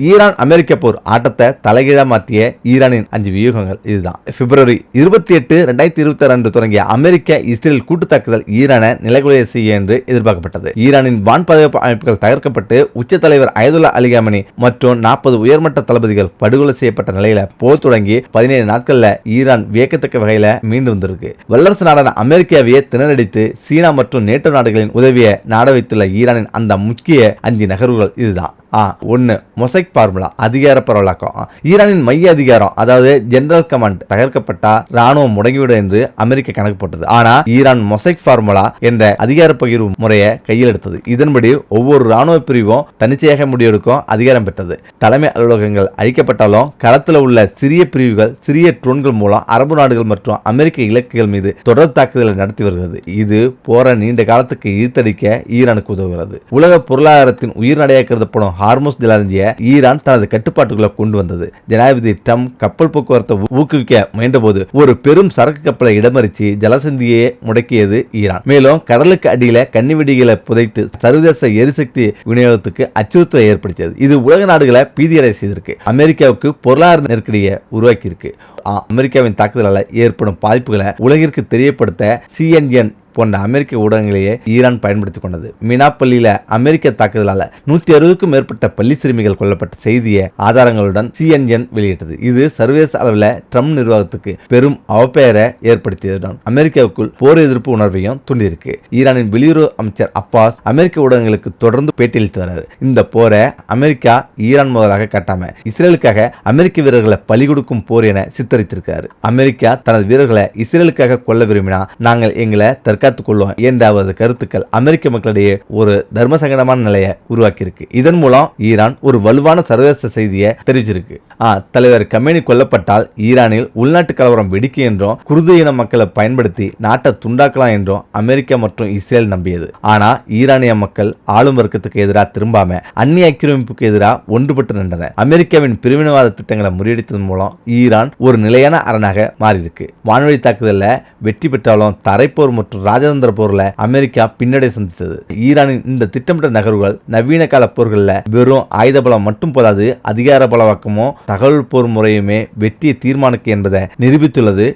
Iran அமெரிக்க போர் ஆட்டத்தை தலைகீழா மாற்றிய ஈரானின் 5 வியூகங்கள் இதுதான். பிப்ரவரி 28, 2026 அன்று தொடங்கிய அமெரிக்க இஸ்ரேல் கூட்டு தாக்குதல் ஈரானை நிலைகுலைய செய்ய என்று எதிர்பார்க்கப்பட்டது. ஈரானின் வான் பாதுகாப்பு அமைப்புகள் தகர்க்கப்பட்டு உச்ச தலைவர் அயதுல்லா அலி கமேனி மற்றும் 40 உயர்மட்ட தளபதிகள் படுகொலை செய்யப்பட்ட நிலையில போர் தொடங்கி 17 நாட்கள்ல ஈரான் வியக்கத்தக்க வகையில மீண்டு வந்திருக்கு. வல்லரசு நாடான அமெரிக்காவையே திணறடித்து சீனா மற்றும் நேட்டோ நாடுகளின் உதவியை நாட வைத்துள்ள ஈரானின் அந்த முக்கிய 5 நகர்வுகள் இதுதான். 1. மொசைக் பார்முலா அதிகார பரவலாக்கம். ஈரானின் மைய அதிகாரம் அதாவது ஜெனரல் கமாண்ட் தகர்க்கப்பட்டா ராணுவம் முடங்கிவிடும் என்று அமெரிக்கா கணக்கு போட்டது. ஆனா ஈரான் மொசைக் பார்முலா என்ற அதிகார பகிர்வு முறையை கையில் எடுத்தது. இதன்படி ஒவ்வொரு ராணுவ பிரிவும் தனிச்சையாக முடிவெடுக்கும் அதிகாரம் பெற்றது. தலைமை அலுவலகங்கள் அழிக்கப்பட்டாலும் களத்தில் உள்ள சிறிய பிரிவுகள் சிறிய ட்ரோன்கள் மூலம் அரபு நாடுகள் மற்றும் அமெரிக்க இலக்குகள் மீது தொடர் தாக்குதலை நடத்தி வருகிறது. இது போரை நீண்ட காலத்துக்கு இழுத்தடிக்க ஈரானுக்கு உதவுகிறது. உலக பொருளாதாரத்தின் உயிர்நடையாக கருதப்படும் ஹார்முஸ் ஜலசந்தியை ஈரான் தனது கட்டுப்பாட்டுக்குள்ள கொண்டு வந்தது. ஜனாதிபதி ட்ரம்ப் கப்பல் போக்குவரத்தை ஊக்குவிக்க முயன்ற போது ஒரு பெரும் சரக்கு கப்பலை இடமறிச்சு ஜலசந்தியை முடக்கியது ஈரான். மேலும் கடலுக்கு அடியில கன்னிவெடிகளை புதைத்து சர்வதேச எரிசக்தி விநியோகத்துக்கு அச்சுறுத்தலை ஏற்படுத்தியது. இது உலக நாடுகளை பீதியடை செய்திருக்கு. அமெரிக்காவுக்கு பொருளாதார நெருக்கடியை உருவாக்கி இருக்கு. அமெரிக்காவின் தாக்குதலால் ஏற்படும் பாதிப்புகளை உலகிற்கு தெரியப்படுத்த CNN போன்ற அமெரிக்க ஊடகங்களையே ஈரான் பயன்படுத்திக் கொண்டது. மினாப்பள்ளியில அமெரிக்க தாக்குதலால 160க்கும் மேற்பட்ட பள்ளி சிறுமிகள் கொல்லப்பட்ட செய்தியை ஆதாரங்களுடன் CNN வெளியிட்டது. இது சர்வதேச அளவில் ட்ரம்ப் நிர்வாகத்துக்கு பெரும் அவப்பெயரை ஏற்படுத்தியதுடன் அமெரிக்காவுக்குள் போர் எதிர்ப்பு உணர்வையும் தூண்டியிருக்கு. ஈரானின் வெளியுறவு அமைச்சர் அப்பாஸ் அமெரிக்க ஊடகங்களுக்கு தொடர்ந்து பேட்டியளித்து வராரு. இந்த போரை அமெரிக்கா ஈரான் முதலாக காட்டாம இஸ்ரேலுக்காக அமெரிக்க வீரர்களை பலி கொடுக்கும் போர் என சித்தரித்திருக்கிறார். அமெரிக்கா தனது வீரர்களை இஸ்ரேலுக்காக கொல்ல விரும்பினா நாங்கள் எங்களை காத்துக்கொள்ளும் என்றாவது கருத்துக்கள் அமெரிக்க மக்களிடையே ஒரு தர்ம சங்கடமான நிலையை உருவாக்கியிருக்கு. இதன் மூலம் ஈரான் ஒரு வலுவான சர்வதேச செய்தியை தெரிவிச்சிருக்கு. தலைவர் கமேனி கொல்லப்பட்டால் ஈரானில் உள்நாட்டு கலவரம் வெடிக்கும் என்றும் குர்து இன மக்களை பயன்படுத்தி நாட்டை துண்டாக்கலாம் என்றும் அமெரிக்கா மற்றும் இஸ்ரேல் நம்பியது. ஆனா ஈரானிய மக்கள் ஆளும் வர்க்கத்துக்கு எதிராக திரும்பாம அந்நிய ஆக்கிரமிப்புக்கு எதிராக ஒன்றுபட்டு நின்றனர். அமெரிக்காவின் பிரிவினவாத திட்டங்களை முறியடித்ததன் மூலம் ஈரான் ஒரு நிலையான அரணாக மாறியிருக்கு. வான்வழி தாக்குதல்ல வெற்றி பெற்றாலும் தரைப்போர் மற்றும் ராஜதந்திர போர்ல அமெரிக்கா பின்னடை சந்தித்தது. ஈரானின் இந்த திட்டமிட்ட நகர்வுகள் நவீன கால போர்களில் வெறும் ஆயுத பலம் மட்டும் போதாது, அதிகார பலவாக்கமோ தகவல் போர் முறையுமே வெற்றியை தீர்மானிக்க என்பதை நிரூபித்துள்ளது.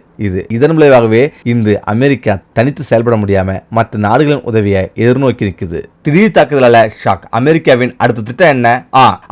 இதன் விளைவாகவே இன்று அமெரிக்கா தனித்து செயல்பட முடியாம மற்ற நாடுகளின் உதவியை எதிர்நோக்கி நிற்குது. திடீர் தாக்குதலால ஷாக். அமெரிக்காவின் அடுத்த திட்டம் என்ன?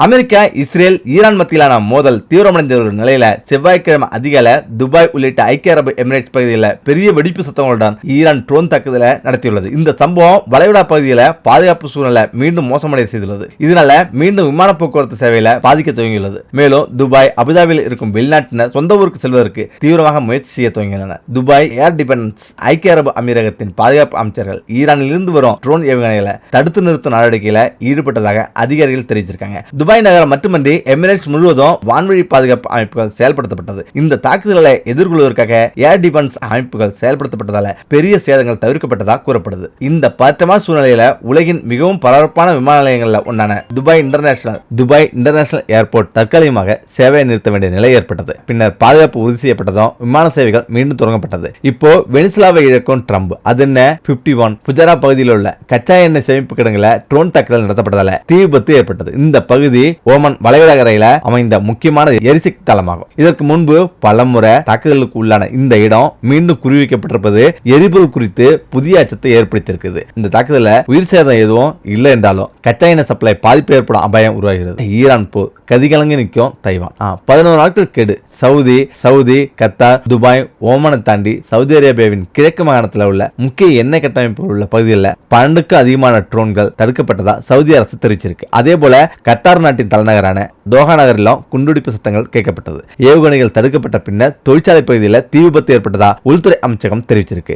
அமெரிக்கா இஸ்ரேல் ஈரான் மத்தியிலான மோதல் தீவிரமடைந்த ஒரு நிலையில செவ்வாய்க்கிழமை அதிகாலை துபாய் உள்ளிட்ட ஐக்கிய அரபு எமிரேட்ஸ் பகுதியில் பெரிய வெடிப்பு சத்தங்களுடன் ஈரான் ட்ரோன் தாக்குதலை நடத்தியுள்ளது. இந்த சம்பவம் வளைகுடா பகுதியில் பாதுகாப்பு சூழ்நிலை மீண்டும் மோசமடைய செய்துள்ளது. இதனால மீண்டும் விமான போக்குவரத்து சேவையில பாதிக்க துவங்கியுள்ளது. மேலும் துபாய் அபுதாபியில் இருக்கும் வெளிநாட்டினர் சொந்த ஊருக்கு செல்வதற்கு தீவிரமாக முயற்சி செய்ய துவங்கினர். துபாய் ஏர் டிஃபென்ஸ் ஐக்கிய அரபு அமீரகத்தின் பாதுகாப்பு அமைச்சர்கள் ஈரானில் இருந்து வரும் ட்ரோன் ஏவுகணைகளை தடுத்து நிறுத்தும் நடவடிக்கையில ஈடுபட்டதாக அதிகாரிகள் தெரிவிச்சிருக்காங்க. துபாய் நகரம் மட்டுமின்றி எமிரேட்ஸ் முழுவதும் வான்வழி பாதுகாப்பு அமைப்புகள் செயல்படுத்தப்பட்டது. இந்த தாக்குதல்களை எதிர்கொள்வதற்காக ஏர் டிஃபென்ஸ் அமைப்புகள் செயல்படுத்தப்பட்டதால பெரிய சேதங்கள் தவிர்க்கப்பட்டதாக கூறப்படுது. இந்த பதற்றமான சூழ்நிலையில உலகின் மிகவும் பரபரப்பான விமான நிலையங்களில் ஒன்றான துபாய் இன்டர்நேஷனல் ஏர்போர்ட் தற்காலிகமாக சேவையை நிறுத்த வேண்டிய நிலை ஏற்பட்டது. பின்னர் பாதுகாப்பு உறுதி செய்யப்பட்டதும் விமான சேவைகள் மீண்டும் தொடங்கப்பட்டது. இப்போ வெனிசுலாவை இழக்கும் ட்ரம்ப் அது என்ன 51 புஜரா பகுதியில் உள்ள கச்சா எண்ணெய் சேமிப்பு கிடங்குல ட்ரோன் தாக்குதல் நடத்தப்பட்டதால தீ விபத்து ஏற்பட்டது. இந்த பகுதி ஓமன் வளைகுடாகரையில அமைந்த முக்கியமான எரிசக்தி தளமாகும். இதற்கு முன்பு பலமுறை தாக்குதலுக்கு உள்ளான இந்த இடம் மீண்டும் குறிவைக்கப்பட்டிருப்பது எரிபொருள் குறித்து புதிய அச்சத்தை ஏற்படுத்தியிருக்குது. இந்த தாக்குதல உயிர் சேதம் எதுவும் இல்லை என்றாலும் கச்சா எண்ணெய் சப்ளை பாதிப்பு ஏற்படும் அபாயம் உருவாகிறது. ஈரான் போர் கதிகலங்கி நிற்கும் தைவான். 11 நாட்கள் கெடு. சவுதி கத்தார் துபாய் ஓமனை தாண்டி சவுதி அரேபியாவின் கிழக்கு மாகாணத்தில் உள்ள முக்கிய எண்ணெய் கட்டமைப்புகள் உள்ள பகுதிகளில் 12க்கும் அதிகமான ட்ரோன்கள் தடுக்கப்பட்டதா சவுதி அரசு தெரிவிச்சிருக்கு. அதே போல கத்தார் நாட்டின் தலைநகரான தோஹா நகரிலும் குண்டுவெடிப்பு சத்தங்கள் கேட்கப்பட்டது. ஏவுகணைகள் தடுக்கப்பட்ட பின்னர் தொழிற்சாலை பகுதியில் தீ விபத்து ஏற்பட்டதா உள்துறை அமைச்சகம் தெரிவிச்சிருக்கு.